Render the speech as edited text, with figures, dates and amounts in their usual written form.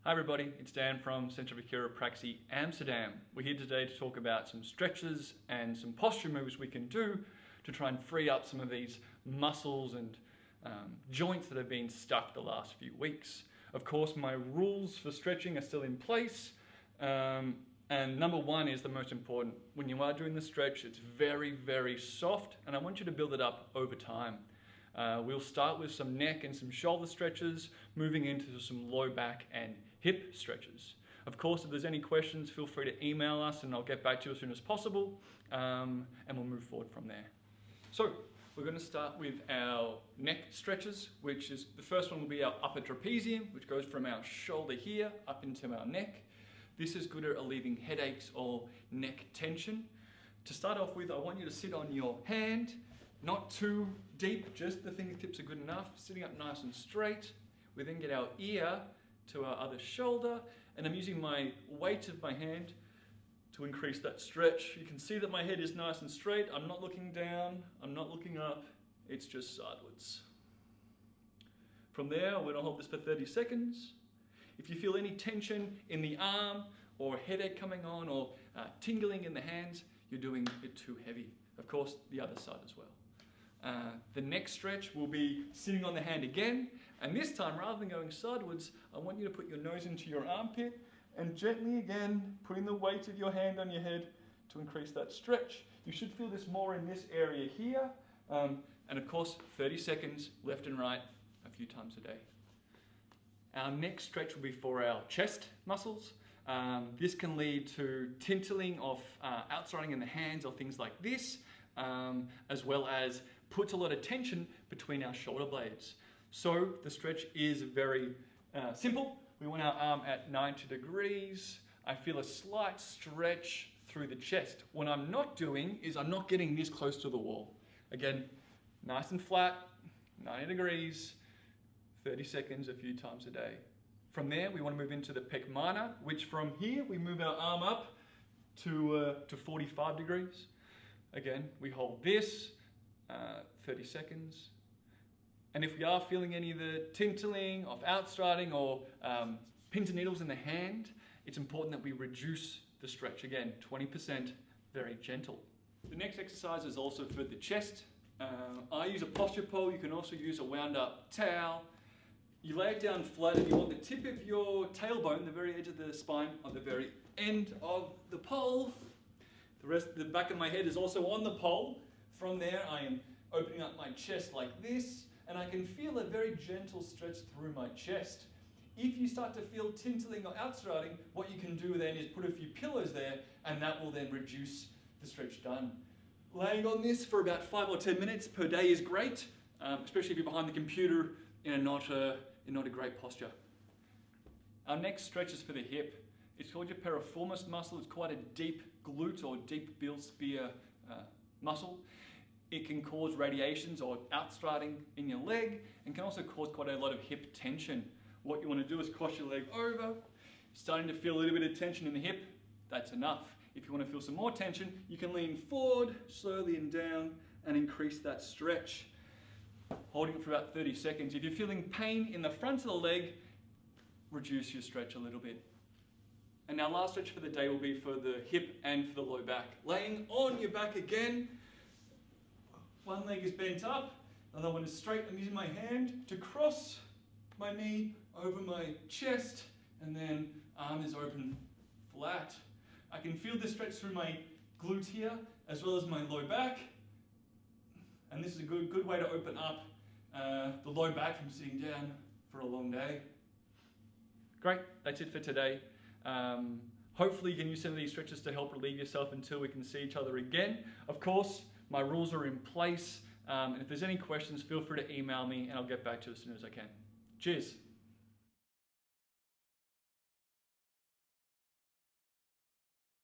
Hi everybody, it's Dan from Centrum for Chiropractie Amsterdam. We're here today to talk about some stretches and some posture moves we can do to try and free up some of these muscles and joints that have been stuck the last few weeks. Of course, my rules for stretching are still in place. And number one is the most important. When you are doing the stretch, it's very, very soft, and I want you to build it up over time. We'll start with some neck and some shoulder stretches, moving into some low back and hip stretches. Of course, if there's any questions, feel free to email us and I'll get back to you as soon as possible, and we'll move forward from there. So we're going to start with our neck stretches, which is the first one will be our upper trapezium, which goes from our shoulder here up into our neck. This is good at alleviating headaches or neck tension. To start off with, I want you to sit on your hand, not too deep, just the fingertips are good enough, sitting up nice and straight. We then get our ear to our other shoulder, and I'm using my weight of my hand to increase that stretch. You can see that my head is nice and straight. I'm not looking down, I'm not looking up, it's just sideways. From there, we're gonna hold this for 30 seconds. If you feel any tension in the arm or headache coming on or tingling in the hands, you're doing it too heavy. Of course, the other side as well. The next stretch will be sitting on the hand again, and this time, rather than going sideways, I want you to put your nose into your armpit and gently again, putting the weight of your hand on your head to increase that stretch. You should feel this more in this area here, and of course, 30 seconds left and right, a few times a day. Our next stretch will be for our chest muscles. This can lead to tintling of outstriding in the hands or things like this, as well as puts a lot of tension between our shoulder blades. So the stretch is very simple. We want our arm at 90 degrees. I feel a slight stretch through the chest. What I'm not doing is I'm not getting this close to the wall. Again, nice and flat, 90 degrees, 30 seconds a few times a day. From there, we want to move into the pec minor, which from here, we move our arm up to 45 degrees. Again, we hold this, 30 seconds. And if we are feeling any of the tintling of outstriding or pins and needles in the hand, it's important that we reduce the stretch. Again, 20%, very gentle. The next exercise is also for the chest. I use a posture pole. You can also use a wound up towel. You lay it down flat and you want the tip of your tailbone, the very edge of the spine, on the very end of the pole. The back of my head is also on the pole. From there, I am opening up my chest like this, and I can feel a very gentle stretch through my chest. If you start to feel tintling or outstriding, what you can do then is put a few pillows there, and that will then reduce the stretch done. Laying on this for about 5 or 10 minutes per day is great, especially if you're behind the computer in not a great posture. Our next stretch is for the hip. It's called your piriformis muscle. It's quite a deep glute or deep bill spear muscle. It can cause radiations or outstriding in your leg and can also cause quite a lot of hip tension. What you want to do is cross your leg over, starting to feel a little bit of tension in the hip. That's enough. If you want to feel some more tension, you can lean forward, slowly and down, and increase that stretch. Holding it for about 30 seconds. If you're feeling pain in the front of the leg, reduce your stretch a little bit. And our last stretch for the day will be for the hip and for the low back. Laying on your back again. One leg is bent up, another one is straight. I'm using my hand to cross my knee over my chest, and then arm is open flat. I can feel the stretch through my glute here, as well as my low back. And this is a good way to open up the low back from sitting down for a long day. Great, that's it for today. Hopefully you can use some of these stretches to help relieve yourself until we can see each other again. Of course, my rules are in place. And if there's any questions, feel free to email me and I'll get back to you as soon as I can. Cheers.